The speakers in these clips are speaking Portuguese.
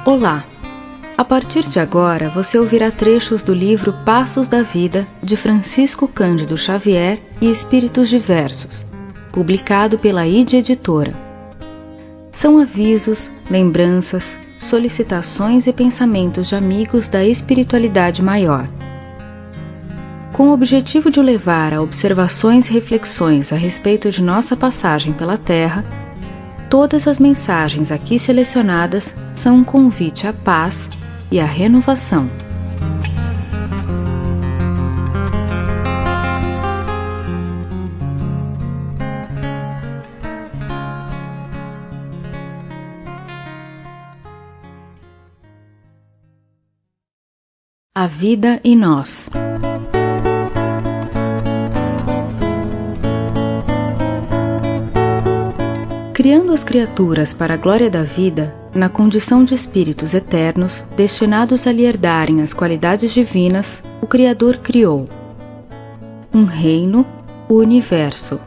Olá! A partir de agora você ouvirá trechos do livro Passos da Vida, de Francisco Cândido Xavier e Espíritos Diversos, publicado pela ID Editora. São avisos, lembranças, solicitações e pensamentos de amigos da espiritualidade maior. Com o objetivo de o levar a observações e reflexões a respeito de nossa passagem pela Terra, todas as mensagens aqui selecionadas são um convite à paz e à renovação. A vida e nós. Criando as criaturas para a glória da vida, na condição de espíritos eternos, destinados a lhe herdarem as qualidades divinas, o Criador criou um reino, o universo,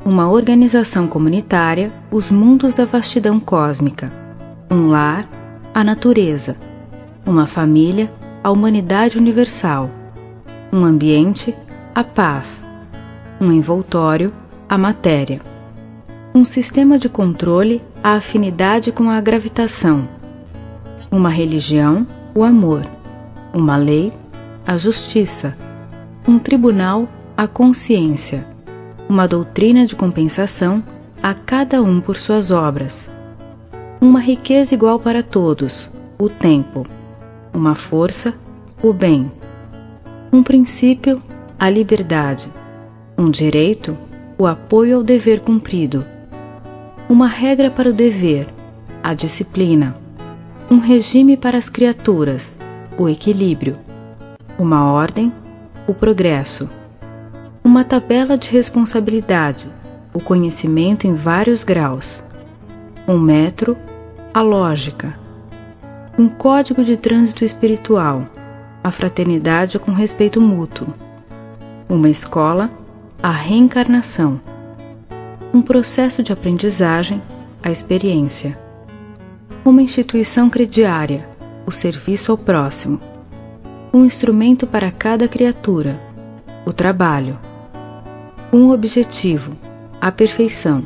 uma organização comunitária, os mundos da vastidão cósmica, um lar, a natureza, uma família, a humanidade universal, um ambiente, a paz, um envoltório, a matéria. Um sistema de controle, a afinidade com a gravitação. Uma religião, o amor. Uma lei, a justiça. Um tribunal, a consciência. Uma doutrina de compensação, a cada um por suas obras. Uma riqueza igual para todos, o tempo. Uma força, o bem. Um princípio, a liberdade. Um direito, o apoio ao dever cumprido. Uma regra para o dever, a disciplina. Um regime para as criaturas, o equilíbrio. Uma ordem, o progresso. Uma tabela de responsabilidade, o conhecimento em vários graus. Um metro, a lógica. Um código de trânsito espiritual, a fraternidade com respeito mútuo. Uma escola, a reencarnação. Um processo de aprendizagem, a experiência. Uma instituição crediária, o serviço ao próximo. Um instrumento para cada criatura, o trabalho. Um objetivo, a perfeição.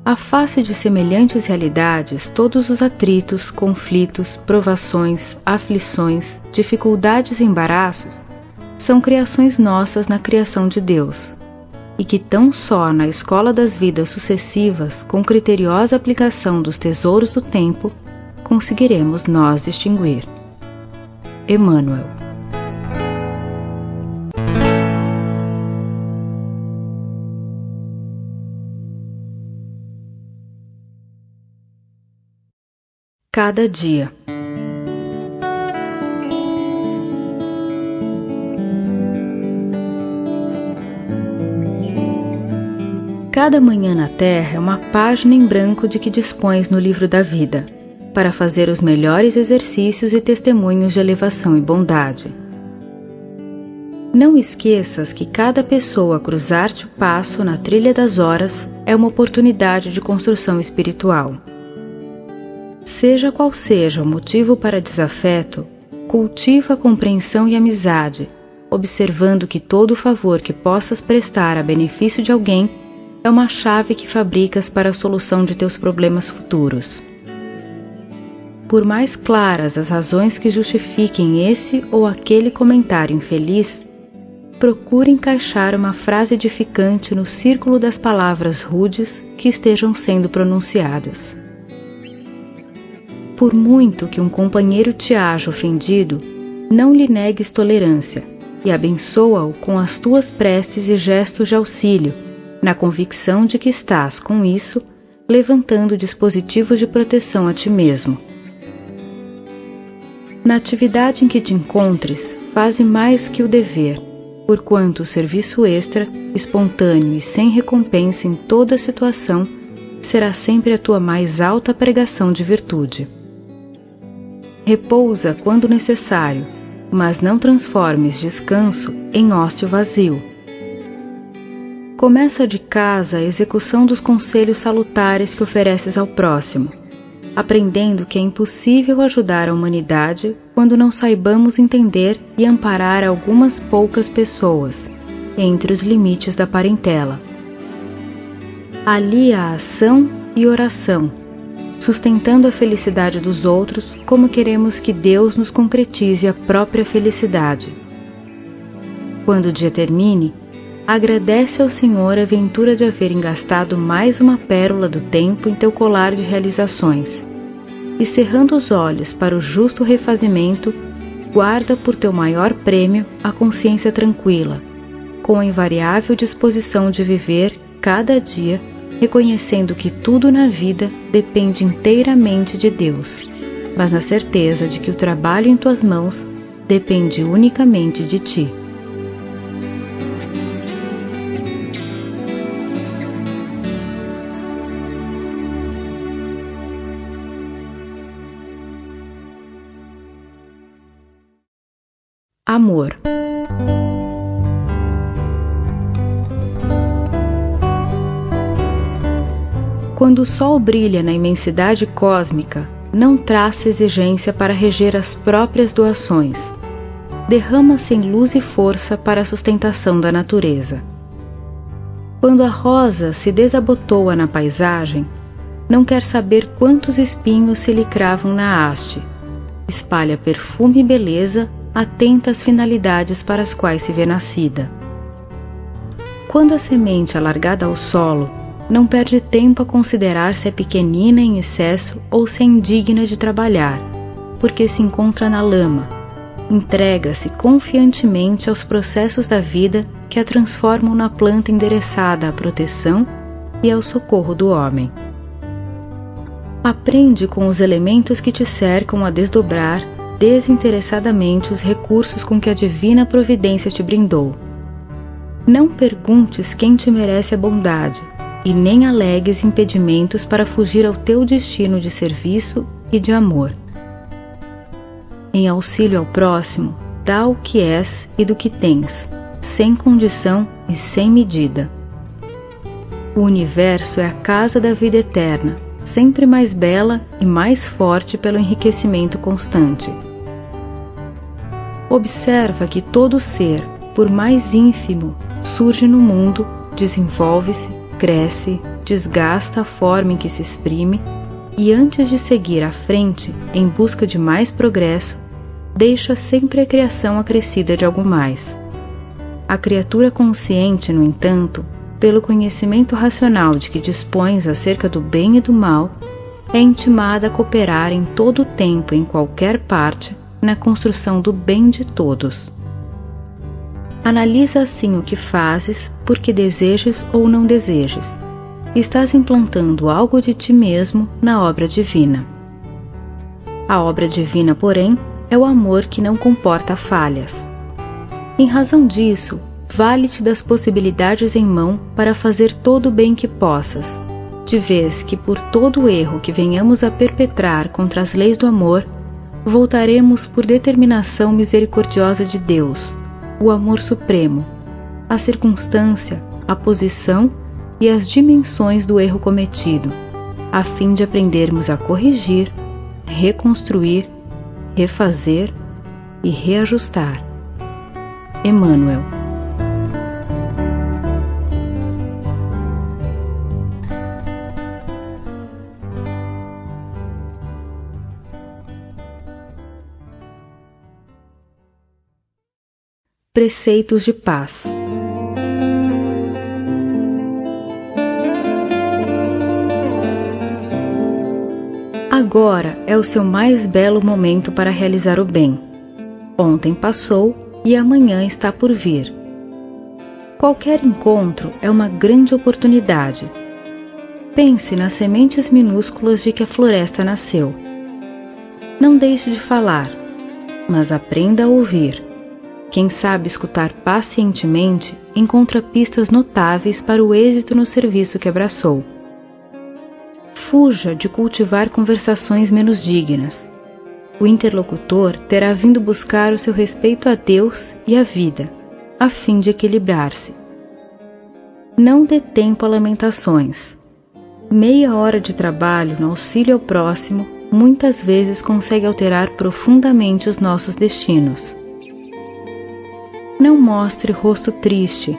À face de semelhantes realidades, todos os atritos, conflitos, provações, aflições, dificuldades e embaraços são criações nossas na criação de Deus, e que tão só na escola das vidas sucessivas, com criteriosa aplicação dos tesouros do tempo, conseguiremos nós distinguir. Emmanuel. Cada dia. Cada manhã na Terra é uma página em branco de que dispões no livro da vida, para fazer os melhores exercícios e testemunhos de elevação e bondade. Não esqueças que cada pessoa a cruzar-te o passo na trilha das horas é uma oportunidade de construção espiritual. Seja qual seja o motivo para desafeto, cultiva a compreensão e amizade, observando que todo o favor que possas prestar a benefício de alguém é uma chave que fabricas para a solução de teus problemas futuros. Por mais claras as razões que justifiquem esse ou aquele comentário infeliz, procure encaixar uma frase edificante no círculo das palavras rudes que estejam sendo pronunciadas. Por muito que um companheiro te haja ofendido, não lhe negues tolerância e abençoa-o com as tuas preces e gestos de auxílio, na convicção de que estás, com isso, levantando dispositivos de proteção a ti mesmo. Na atividade em que te encontres, faze mais que o dever, porquanto o serviço extra, espontâneo e sem recompensa em toda situação, será sempre a tua mais alta pregação de virtude. Repousa quando necessário, mas não transformes descanso em ócio vazio. Começa de casa a execução dos conselhos salutares que ofereces ao próximo. aprendendo que é impossível ajudar a humanidade quando não saibamos entender e amparar algumas poucas pessoas, entre os limites da parentela. Ali há ação e oração, sustentando a felicidade dos outros como queremos que Deus nos concretize a própria felicidade. Quando o dia termine, agradece ao Senhor a ventura de haver engastado mais uma pérola do tempo em teu colar de realizações, e cerrando os olhos para o justo refazimento, guarda por teu maior prêmio a consciência tranquila, com a invariável disposição de viver cada dia, reconhecendo que tudo na vida depende inteiramente de Deus, mas na certeza de que o trabalho em tuas mãos depende unicamente de ti. Amor. Quando o sol brilha na imensidade cósmica, não traça exigência para reger as próprias doações. Derrama-se em luz e força para a sustentação da natureza. Quando a rosa se desabotoa na paisagem, não quer saber quantos espinhos se lhe cravam na haste. Espalha perfume e beleza, atenta às finalidades para as quais se vê nascida. Quando a semente é largada ao solo, não perde tempo a considerar se é pequenina em excesso ou se é indigna de trabalhar, porque se encontra na lama. Entrega-se confiantemente aos processos da vida que a transformam na planta endereçada à proteção e ao socorro do homem. Aprende com os elementos que te cercam a desdobrar desinteressadamente os recursos com que a divina providência te brindou. Não perguntes quem te merece a bondade, e nem alegues impedimentos para fugir ao teu destino de serviço e de amor. Em auxílio ao próximo, dá o que és e do que tens, sem condição e sem medida. O universo é a casa da vida eterna, sempre mais bela e mais forte pelo enriquecimento constante. Observa que todo ser, por mais ínfimo, surge no mundo, desenvolve-se, cresce, desgasta a forma em que se exprime e, antes de seguir à frente em busca de mais progresso, deixa sempre a criação acrescida de algo mais. A criatura consciente, no entanto, pelo conhecimento racional de que dispões acerca do bem e do mal, é intimada a cooperar em todo o tempo e em qualquer parte na construção do bem de todos. Analisa assim o que fazes, porque desejes ou não desejes. Estás implantando algo de ti mesmo na obra divina. A obra divina, porém, é o amor que não comporta falhas. Em razão disso, vale-te das possibilidades em mão para fazer todo o bem que possas, de vez que por todo o erro que venhamos a perpetrar contra as leis do amor, voltaremos por determinação misericordiosa de Deus, o amor supremo, a circunstância, a posição e as dimensões do erro cometido, a fim de aprendermos a corrigir, reconstruir, refazer e reajustar. Emmanuel. Preceitos de paz. Agora é o seu mais belo momento para realizar o bem. Ontem passou e amanhã está por vir. Qualquer encontro é uma grande oportunidade. Pense nas sementes minúsculas de que a floresta nasceu. Não deixe de falar, mas aprenda a ouvir. Quem sabe escutar pacientemente encontra pistas notáveis para o êxito no serviço que abraçou. Fuja de cultivar conversações menos dignas. O interlocutor terá vindo buscar o seu respeito a Deus e à vida, a fim de equilibrar-se. Não dê tempo a lamentações. Meia hora de trabalho no auxílio ao próximo muitas vezes consegue alterar profundamente os nossos destinos. Não mostre rosto triste.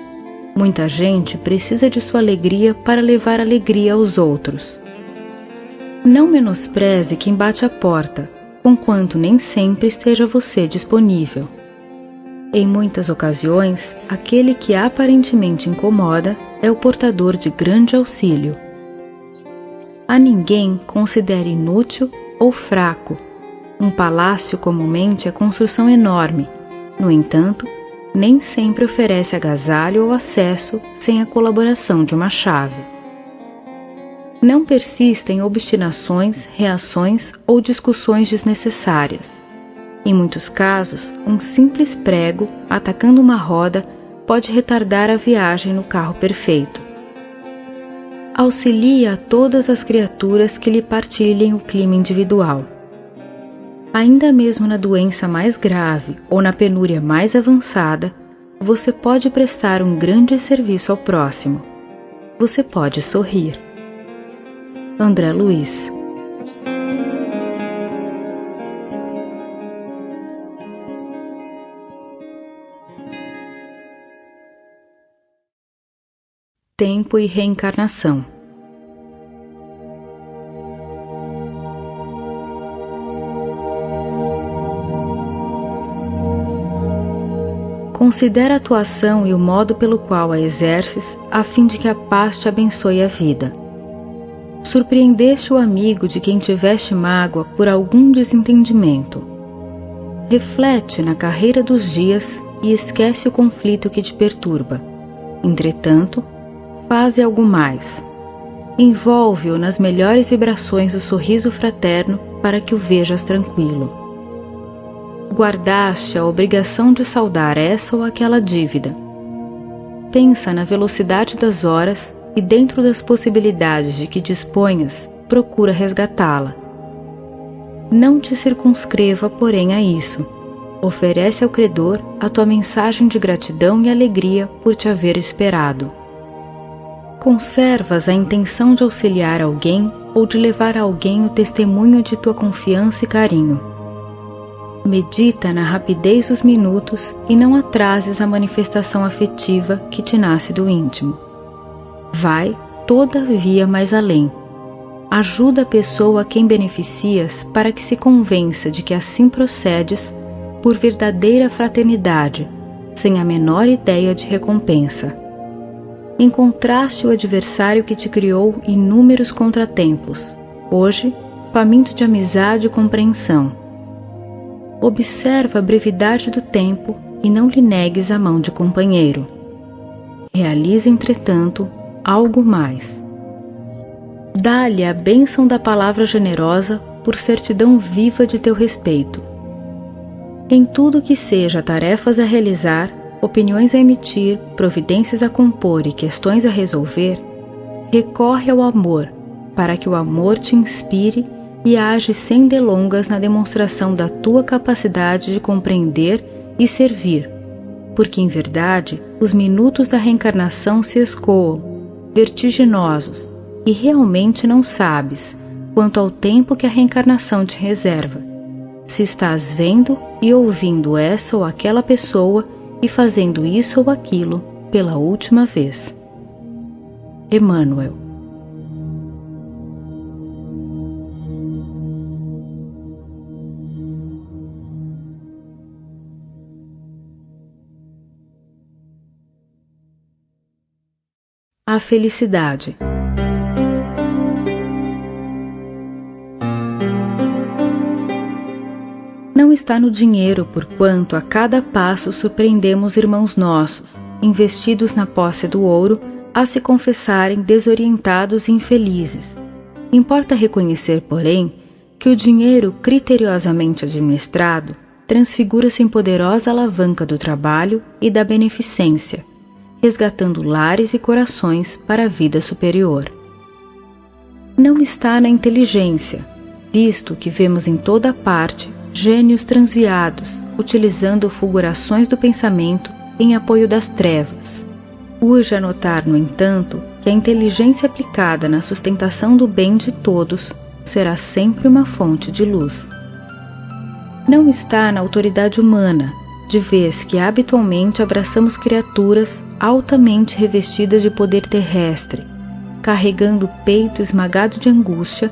Muita gente precisa de sua alegria para levar alegria aos outros. Não menospreze quem bate a porta, conquanto nem sempre esteja você disponível. Em muitas ocasiões, aquele que aparentemente incomoda é o portador de grande auxílio. A ninguém considere inútil ou fraco. Um palácio comumente é construção enorme. No entanto, nem sempre oferece agasalho ou acesso sem a colaboração de uma chave. Não persista em obstinações, reações ou discussões desnecessárias. Em muitos casos, um simples prego atacando uma roda pode retardar a viagem no carro perfeito. Auxilie a todas as criaturas que lhe partilhem o clima individual. Ainda mesmo na doença mais grave ou na penúria mais avançada, você pode prestar um grande serviço ao próximo. Você pode sorrir. André Luiz. Tempo e reencarnação. Considera a tua ação e o modo pelo qual a exerces, a fim de que a paz te abençoe a vida. Surpreendeste o amigo de quem tiveste mágoa por algum desentendimento. Reflete na carreira dos dias e esquece o conflito que te perturba. Entretanto, faze algo mais. Envolve-o nas melhores vibrações do sorriso fraterno para que o vejas tranquilo. Guardaste a obrigação de saldar essa ou aquela dívida. Pensa na velocidade das horas e, dentro das possibilidades de que disponhas, procura resgatá-la. Não te circunscreva, porém, a isso. Oferece ao credor a tua mensagem de gratidão e alegria por te haver esperado. Conservas a intenção de auxiliar alguém ou de levar a alguém o testemunho de tua confiança e carinho. Medita na rapidez dos minutos e não atrases a manifestação afetiva que te nasce do íntimo. Vai, todavia, mais além. Ajuda a pessoa a quem beneficias para que se convença de que assim procedes por verdadeira fraternidade, sem a menor ideia de recompensa. Encontraste o adversário que te criou inúmeros contratempos, hoje faminto de amizade e compreensão. Observa a brevidade do tempo e não lhe negues a mão de companheiro. Realiza, entretanto, algo mais. Dá-lhe a bênção da palavra generosa por certidão viva de teu respeito. Em tudo que seja tarefas a realizar, opiniões a emitir, providências a compor e questões a resolver, recorre ao amor, para que o amor te inspire e age sem delongas na demonstração da tua capacidade de compreender e servir, porque em verdade os minutos da reencarnação se escoam, vertiginosos, e realmente não sabes quanto ao tempo que a reencarnação te reserva, se estás vendo e ouvindo essa ou aquela pessoa e fazendo isso ou aquilo pela última vez. Emmanuel. A felicidade. Não está no dinheiro, porquanto a cada passo surpreendemos irmãos nossos, investidos na posse do ouro, a se confessarem desorientados e infelizes. Importa reconhecer, porém, que o dinheiro criteriosamente administrado transfigura-se em poderosa alavanca do trabalho e da beneficência, resgatando lares e corações para a vida superior. Não está na inteligência, visto que vemos em toda parte gênios transviados, utilizando fulgurações do pensamento em apoio das trevas. Urge anotar, no entanto, que a inteligência aplicada na sustentação do bem de todos será sempre uma fonte de luz. Não está na autoridade humana, de vez que habitualmente abraçamos criaturas altamente revestidas de poder terrestre, carregando o peito esmagado de angústia.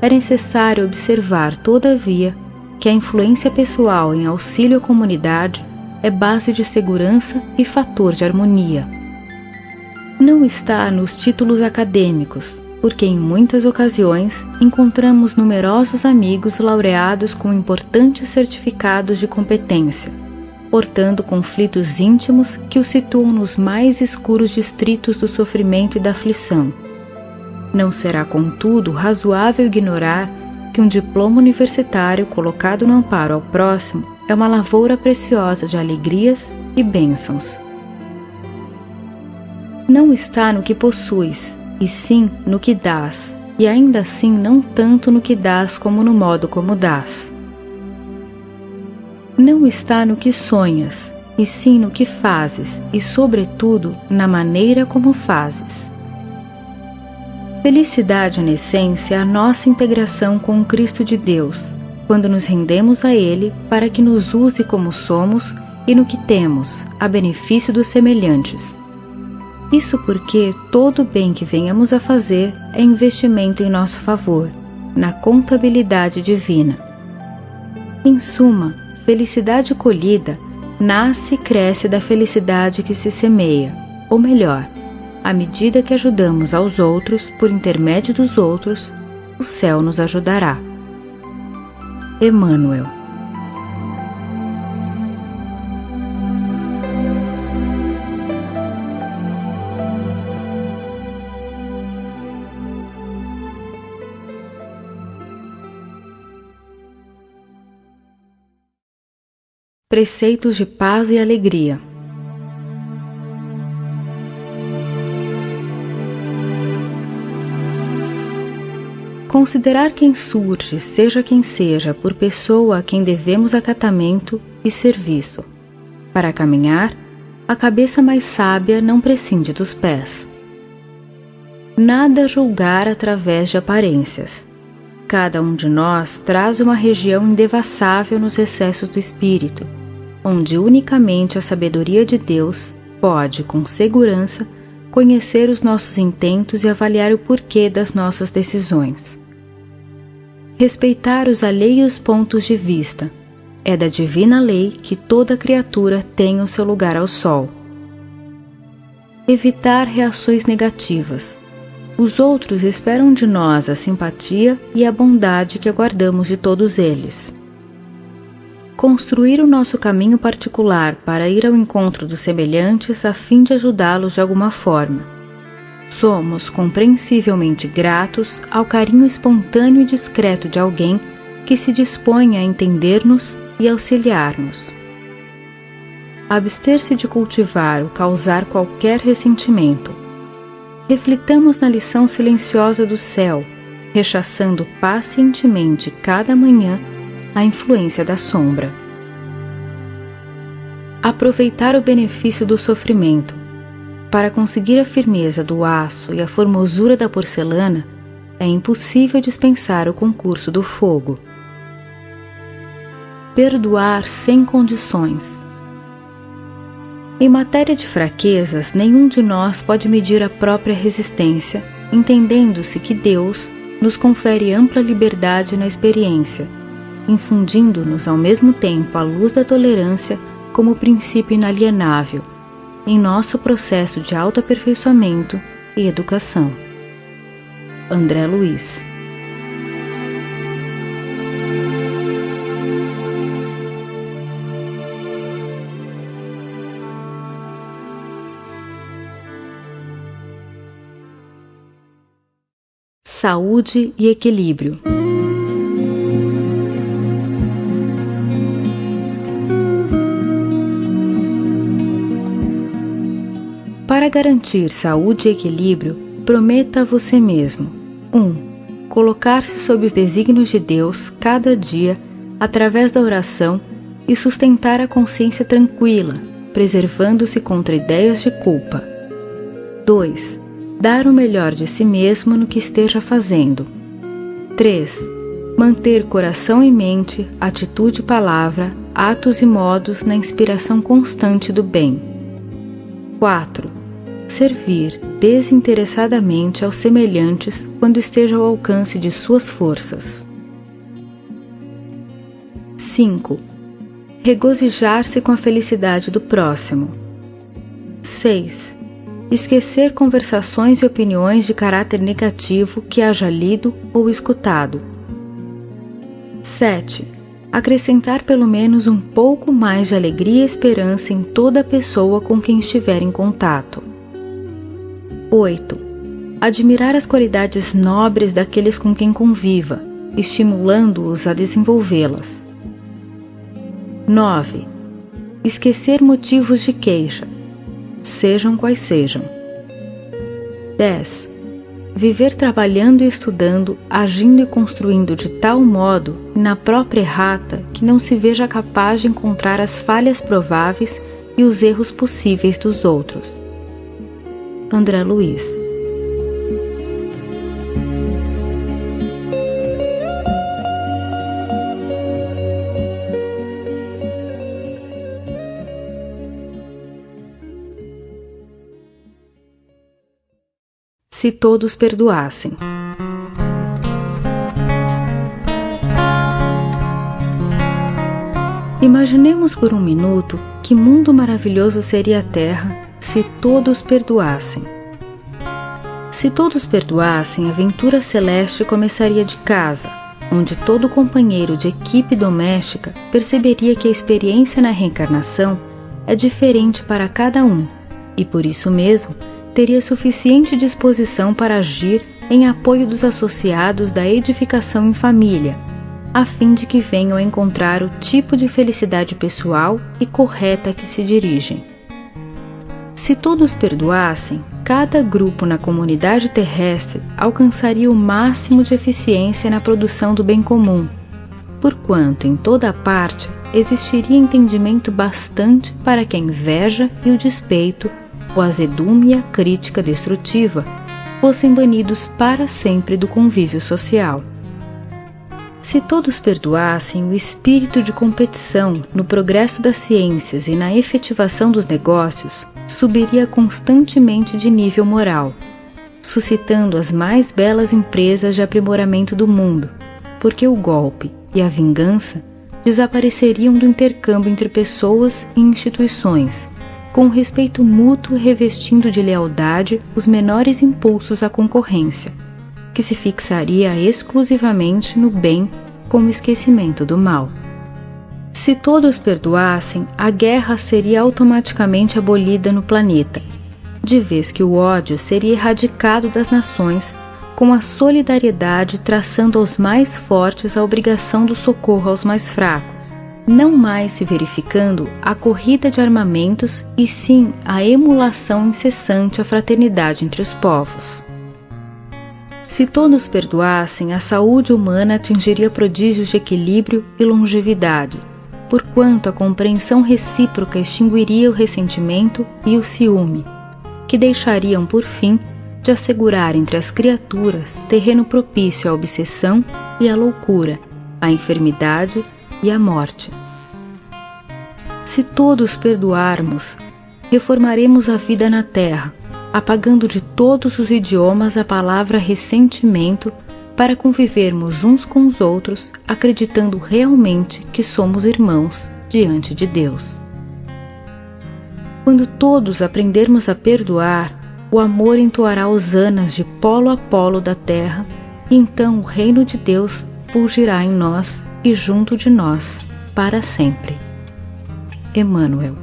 É necessário observar, todavia, que a influência pessoal em auxílio à comunidade é base de segurança e fator de harmonia. Não está nos títulos acadêmicos, porque em muitas ocasiões encontramos numerosos amigos laureados com importantes certificados de competência, portando conflitos íntimos que os situam nos mais escuros distritos do sofrimento e da aflição. Não será, contudo, razoável ignorar que um diploma universitário colocado no amparo ao próximo é uma lavoura preciosa de alegrias e bênçãos. Não está no que possuis, e sim no que dás, e ainda assim não tanto no que dás como no modo como dás. Não está no que sonhas, e sim no que fazes, e sobretudo na maneira como fazes. Felicidade, na essência, é a nossa integração com o Cristo de Deus, quando nos rendemos a Ele para que nos use como somos e no que temos, a benefício dos semelhantes. Isso porque todo o bem que venhamos a fazer é investimento em nosso favor, na contabilidade divina. Em suma, felicidade colhida nasce e cresce da felicidade que se semeia, ou melhor, à medida que ajudamos aos outros por intermédio dos outros, o céu nos ajudará. Emmanuel. Preceitos de paz e alegria. Considerar quem surge, seja quem seja, por pessoa a quem devemos acatamento e serviço. Para caminhar, a cabeça mais sábia não prescinde dos pés. Nada julgar através de aparências. Cada um de nós traz uma região indevassável nos recessos do espírito, onde unicamente a sabedoria de Deus pode, com segurança, conhecer os nossos intentos e avaliar o porquê das nossas decisões. Respeitar os alheios pontos de vista. É da divina lei que toda criatura tem o seu lugar ao sol. Evitar reações negativas. Os outros esperam de nós a simpatia e a bondade que aguardamos de todos eles. Construir o nosso caminho particular para ir ao encontro dos semelhantes a fim de ajudá-los de alguma forma. Somos compreensivelmente gratos ao carinho espontâneo e discreto de alguém que se dispõe a entender-nos e auxiliar-nos. Abster-se de cultivar ou causar qualquer ressentimento. Reflitamos na lição silenciosa do céu, rechaçando pacientemente cada manhã a influência da sombra. Aproveitar o benefício do sofrimento. Para conseguir a firmeza do aço e a formosura da porcelana, é impossível dispensar o concurso do fogo. Perdoar sem condições. Em matéria de fraquezas, nenhum de nós pode medir a própria resistência, entendendo-se que Deus nos confere ampla liberdade na experiência, infundindo-nos ao mesmo tempo a luz da tolerância como princípio inalienável, em nosso processo de autoaperfeiçoamento e educação. André Luiz. Saúde e equilíbrio. Para garantir saúde e equilíbrio, prometa a você mesmo: 1. Colocar-se sob os desígnios de Deus cada dia através da oração e sustentar a consciência tranquila, preservando-se contra ideias de culpa. 2. dar o melhor de si mesmo no que esteja fazendo. 3. Manter coração e mente, atitude e palavra, atos e modos na inspiração constante do bem. 4. Servir desinteressadamente aos semelhantes quando esteja ao alcance de suas forças. 5. Regozijar-se com a felicidade do próximo. 6. Esquecer conversações e opiniões de caráter negativo que haja lido ou escutado. 7. Acrescentar pelo menos um pouco mais de alegria e esperança em toda pessoa com quem estiver em contato. 8. Admirar as qualidades nobres daqueles com quem conviva, estimulando-os a desenvolvê-las. 9. Esquecer motivos de queixa, sejam quais sejam. 10. Viver trabalhando e estudando, agindo e construindo de tal modo, na própria errata, que não se veja capaz de encontrar as falhas prováveis e os erros possíveis dos outros. André Luiz. Se todos perdoassem. Imaginemos por um minuto que mundo maravilhoso seria a Terra se todos perdoassem. Se todos perdoassem, a aventura celeste começaria de casa, onde todo companheiro de equipe doméstica perceberia que a experiência na reencarnação é diferente para cada um, e por isso mesmo teria suficiente disposição para agir em apoio dos associados da edificação em família, a fim de que venham a encontrar o tipo de felicidade pessoal e correta a que se dirigem. Se todos perdoassem, cada grupo na comunidade terrestre alcançaria o máximo de eficiência na produção do bem comum, porquanto em toda parte existiria entendimento bastante para que a inveja e o despeito, o azedume e a crítica destrutiva fossem banidos para sempre do convívio social. Se todos perdoassem, o espírito de competição no progresso das ciências e na efetivação dos negócios subiria constantemente de nível moral, suscitando as mais belas empresas de aprimoramento do mundo, porque o golpe e a vingança desapareceriam do intercâmbio entre pessoas e instituições, com respeito mútuo revestindo de lealdade os menores impulsos à concorrência, que se fixaria exclusivamente no bem como esquecimento do mal. Se todos perdoassem, a guerra seria automaticamente abolida no planeta, de vez que o ódio seria erradicado das nações, com a solidariedade traçando aos mais fortes a obrigação do socorro aos mais fracos, não mais se verificando a corrida de armamentos e sim a emulação incessante à fraternidade entre os povos. Se todos perdoassem, a saúde humana atingiria prodígios de equilíbrio e longevidade, porquanto a compreensão recíproca extinguiria o ressentimento e o ciúme, que deixariam por fim de assegurar entre as criaturas terreno propício à obsessão e à loucura, à enfermidade e a morte. Se todos perdoarmos, reformaremos a vida na Terra, apagando de todos os idiomas a palavra ressentimento para convivermos uns com os outros, acreditando realmente que somos irmãos diante de Deus. Quando todos aprendermos a perdoar, o amor entoará hosanas de polo a polo da Terra, e então o reino de Deus fulgirá em nós e junto de nós, para sempre. Emmanuel.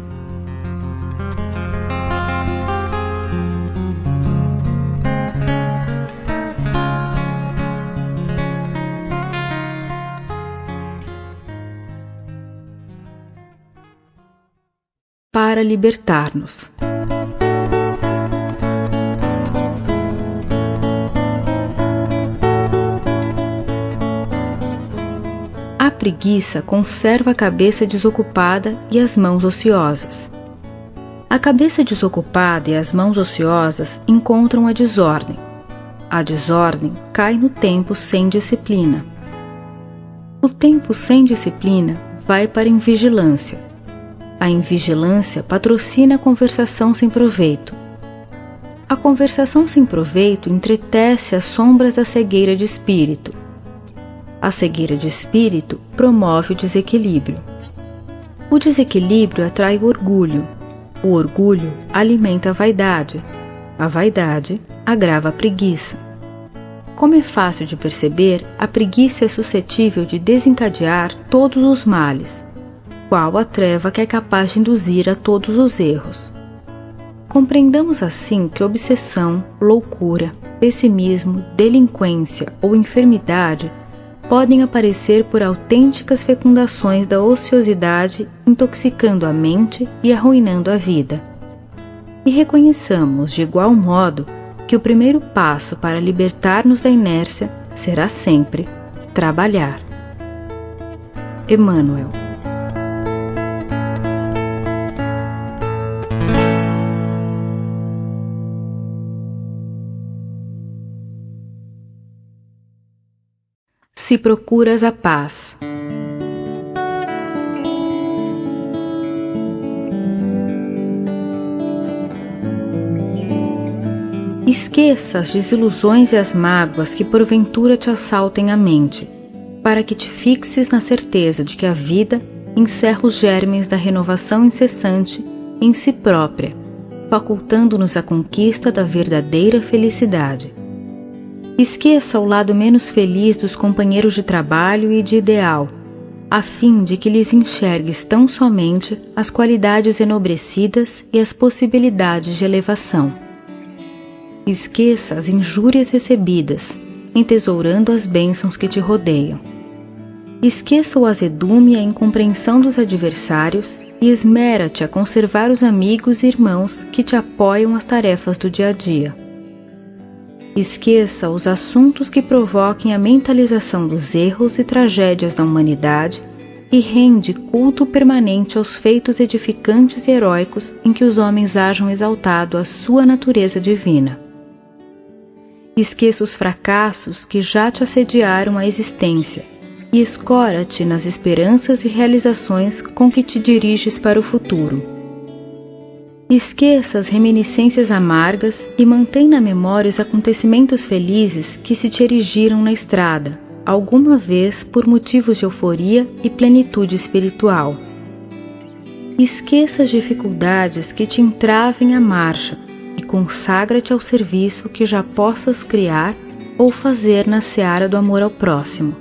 Para libertar-nos. A preguiça conserva a cabeça desocupada e as mãos ociosas. A cabeça desocupada e as mãos ociosas encontram a desordem. A desordem cai no tempo sem disciplina. O tempo sem disciplina vai para a invigilância. A invigilância patrocina a conversação sem proveito. A conversação sem proveito entretece as sombras da cegueira de espírito. A cegueira de espírito promove o desequilíbrio. O desequilíbrio atrai o orgulho. O orgulho alimenta a vaidade agrava a preguiça. Como é fácil de perceber, a preguiça é suscetível de desencadear todos os males, qual a treva que é capaz de induzir a todos os erros. Compreendamos assim que obsessão, loucura, pessimismo, delinquência ou enfermidade podem aparecer por autênticas fecundações da ociosidade, intoxicando a mente e arruinando a vida. E reconheçamos, de igual modo, que o primeiro passo para libertar-nos da inércia será sempre trabalhar. Emmanuel. Se procuras a paz. Esqueça as desilusões e as mágoas que porventura te assaltem a mente, para que te fixes na certeza de que a vida encerra os germes da renovação incessante em si própria, facultando-nos a conquista da verdadeira felicidade. Esqueça o lado menos feliz dos companheiros de trabalho e de ideal, a fim de que lhes enxergues tão somente as qualidades enobrecidas e as possibilidades de elevação. Esqueça as injúrias recebidas, entesourando as bênçãos que te rodeiam. Esqueça o azedume e a incompreensão dos adversários e esmera-te a conservar os amigos e irmãos que te apoiam às tarefas do dia a dia. Esqueça os assuntos que provoquem a mentalização dos erros e tragédias da humanidade e rende culto permanente aos feitos edificantes e heróicos em que os homens hajam exaltado a sua natureza divina. Esqueça os fracassos que já te assediaram a existência e escora-te nas esperanças e realizações com que te diriges para o futuro. Esqueça as reminiscências amargas e mantém na memória os acontecimentos felizes que se te erigiram na estrada, alguma vez por motivos de euforia e plenitude espiritual. Esqueça as dificuldades que te entravem a marcha e consagra-te ao serviço que já possas criar ou fazer na seara do amor ao próximo.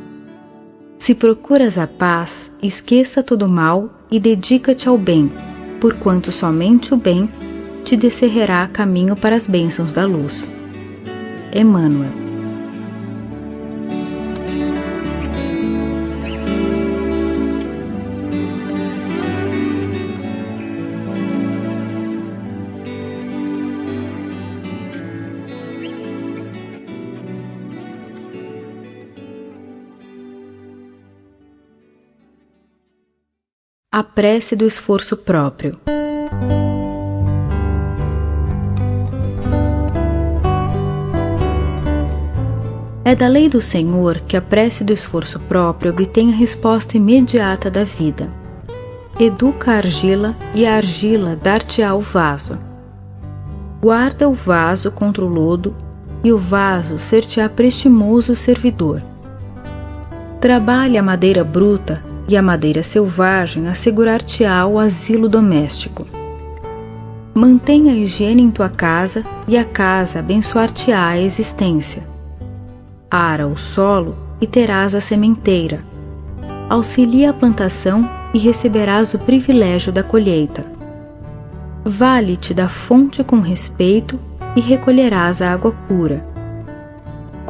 Se procuras a paz, esqueça todo o mal e dedica-te ao bem, porquanto somente o bem te descerrará caminho para as bênçãos da luz. Emmanuel. A prece do esforço próprio. É da lei do Senhor que a prece do esforço próprio obtém a resposta imediata da vida. Educa a argila e a argila dar-te-á o vaso. Guarda o vaso contra o lodo e o vaso ser-te-á prestimoso servidor. Trabalha a madeira bruta e a madeira selvagem assegurar-te-á o asilo doméstico. Mantenha a higiene em tua casa e a casa abençoar-te-á a existência. Ara o solo e terás a sementeira. Auxilia a plantação e receberás o privilégio da colheita. Vale-te da fonte com respeito e recolherás a água pura.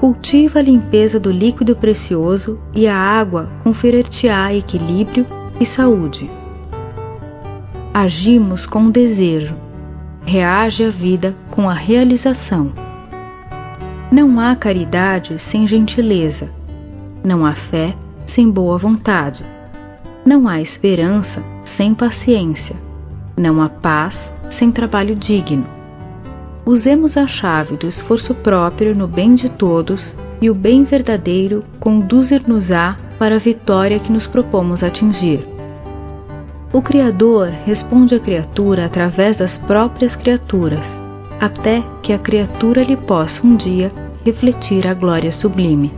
Cultiva a limpeza do líquido precioso e a água conferir-te-á equilíbrio e saúde. Agimos com desejo, reage à vida com a realização. Não há caridade sem gentileza, não há fé sem boa vontade, não há esperança sem paciência, Não há paz sem trabalho digno. Usemos a chave do esforço próprio no bem de todos, e o bem verdadeiro conduzir-nos-á para a vitória que nos propomos atingir. O Criador responde à criatura através das próprias criaturas, até que a criatura lhe possa um dia refletir a glória sublime.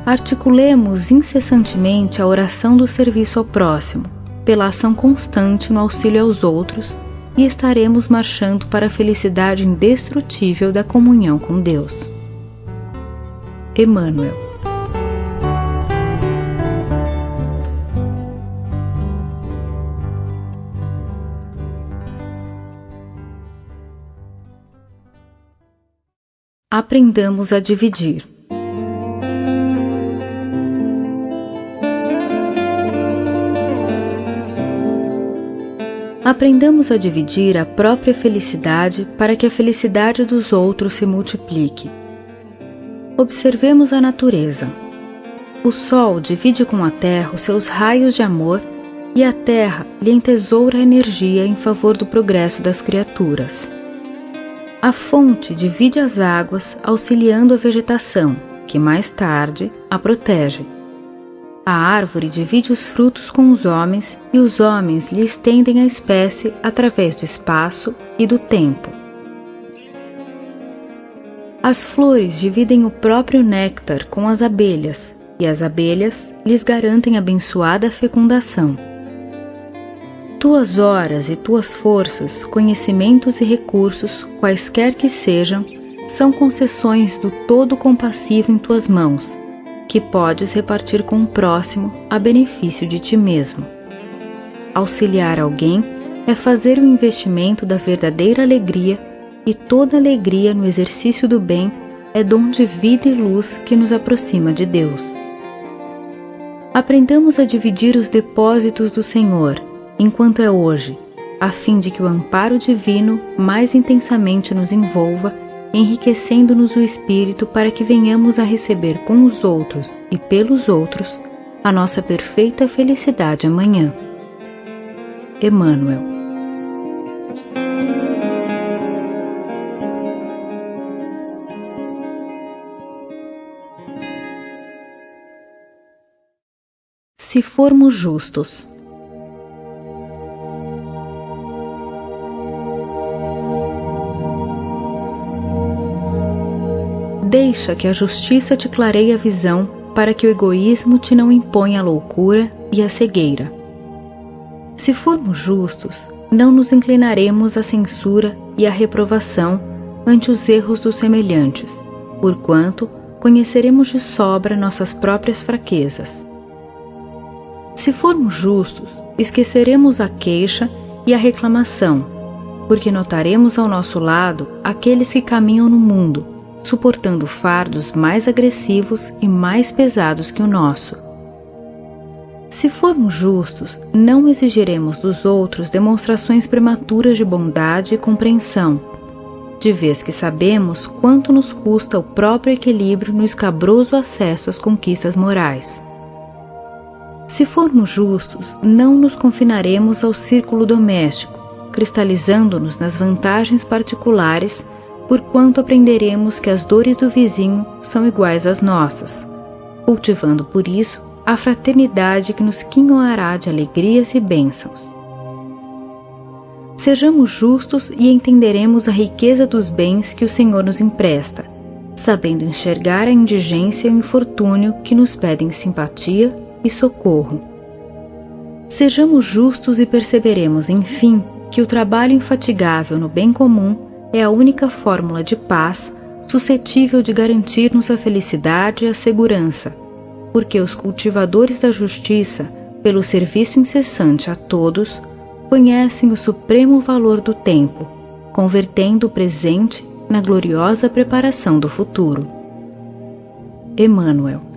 Articulemos incessantemente a oração do serviço ao próximo, pela ação constante no auxílio aos outros, e estaremos marchando para a felicidade indestrutível da comunhão com Deus. Emmanuel. Aprendamos a dividir. Aprendamos a dividir a própria felicidade para que a felicidade dos outros se multiplique. Observemos a natureza. O Sol divide com a Terra os seus raios de amor e a Terra lhe entesoura a energia em favor do progresso das criaturas. A fonte divide as águas, auxiliando a vegetação, que mais tarde a protege. A árvore divide os frutos com os homens e os homens lhe estendem a espécie através do espaço e do tempo. As flores dividem o próprio néctar com as abelhas e as abelhas lhes garantem abençoada fecundação. Tuas horas e tuas forças, conhecimentos e recursos, quaisquer que sejam, são concessões do todo compassivo em tuas mãos, que podes repartir com o próximo a benefício de ti mesmo. Auxiliar alguém é fazer o investimento da verdadeira alegria, e toda alegria no exercício do bem é dom de vida e luz que nos aproxima de Deus. Aprendamos a dividir os depósitos do Senhor, enquanto é hoje, a fim de que o amparo divino mais intensamente nos envolva, enriquecendo-nos o espírito para que venhamos a receber com os outros e pelos outros a nossa perfeita felicidade amanhã. Emmanuel. Se formos justos. Deixa que a justiça te clareie a visão, para que o egoísmo te não imponha a loucura e a cegueira. Se formos justos, não nos inclinaremos à censura e à reprovação ante os erros dos semelhantes, porquanto conheceremos de sobra nossas próprias fraquezas. Se formos justos, esqueceremos a queixa e a reclamação, porque notaremos ao nosso lado aqueles que caminham no mundo, suportando fardos mais agressivos e mais pesados que o nosso. Se formos justos, não exigiremos dos outros demonstrações prematuras de bondade e compreensão, de vez que sabemos quanto nos custa o próprio equilíbrio no escabroso acesso às conquistas morais. Se formos justos, não nos confinaremos ao círculo doméstico, cristalizando-nos nas vantagens particulares, porquanto aprenderemos que as dores do vizinho são iguais às nossas, cultivando por isso a fraternidade que nos quinhoará de alegrias e bênçãos. Sejamos justos e entenderemos a riqueza dos bens que o Senhor nos empresta, sabendo enxergar a indigência e o infortúnio que nos pedem simpatia e socorro. Sejamos justos e perceberemos, enfim, que o trabalho infatigável no bem comum é a única fórmula de paz suscetível de garantir-nos a felicidade e a segurança, porque os cultivadores da justiça, pelo serviço incessante a todos, conhecem o supremo valor do tempo, convertendo o presente na gloriosa preparação do futuro. Emmanuel.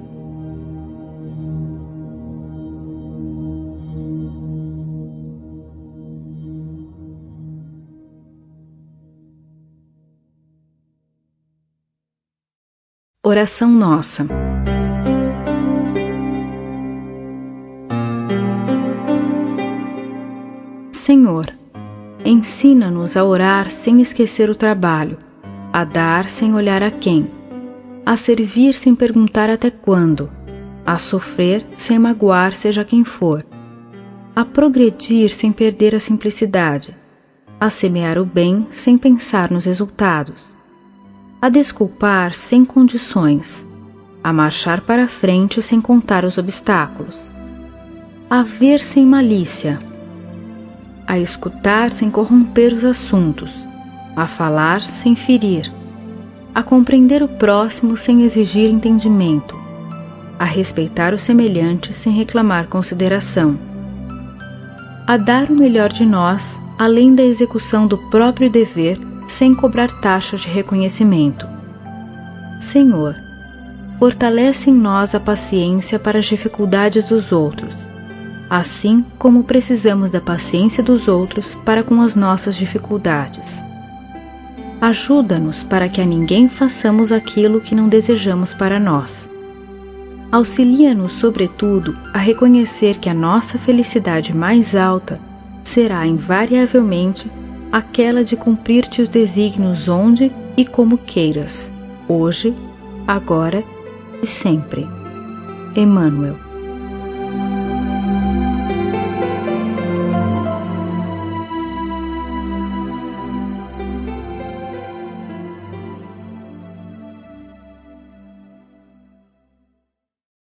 Oração nossa. Senhor, Ensina-nos a orar sem esquecer o trabalho, a dar sem olhar a quem, a servir sem perguntar até quando, a sofrer sem magoar seja quem for, a progredir sem perder a simplicidade, a semear o bem sem pensar nos resultados, a desculpar sem condições, a marchar para frente sem contar os obstáculos, a ver sem malícia, a escutar sem corromper os assuntos, a falar sem ferir, a compreender o próximo sem exigir entendimento, a respeitar o semelhante sem reclamar consideração, a dar o melhor de nós além da execução do próprio dever sem cobrar taxa de reconhecimento. Senhor, fortalece em nós a paciência para as dificuldades dos outros, assim como precisamos da paciência dos outros para com as nossas dificuldades. Ajuda-nos para que a ninguém façamos aquilo que não desejamos para nós. Auxilia-nos, sobretudo, a reconhecer que a nossa felicidade mais alta será invariavelmente aquela de cumprir-te os desígnios onde e como queiras, hoje, agora e sempre. Emmanuel.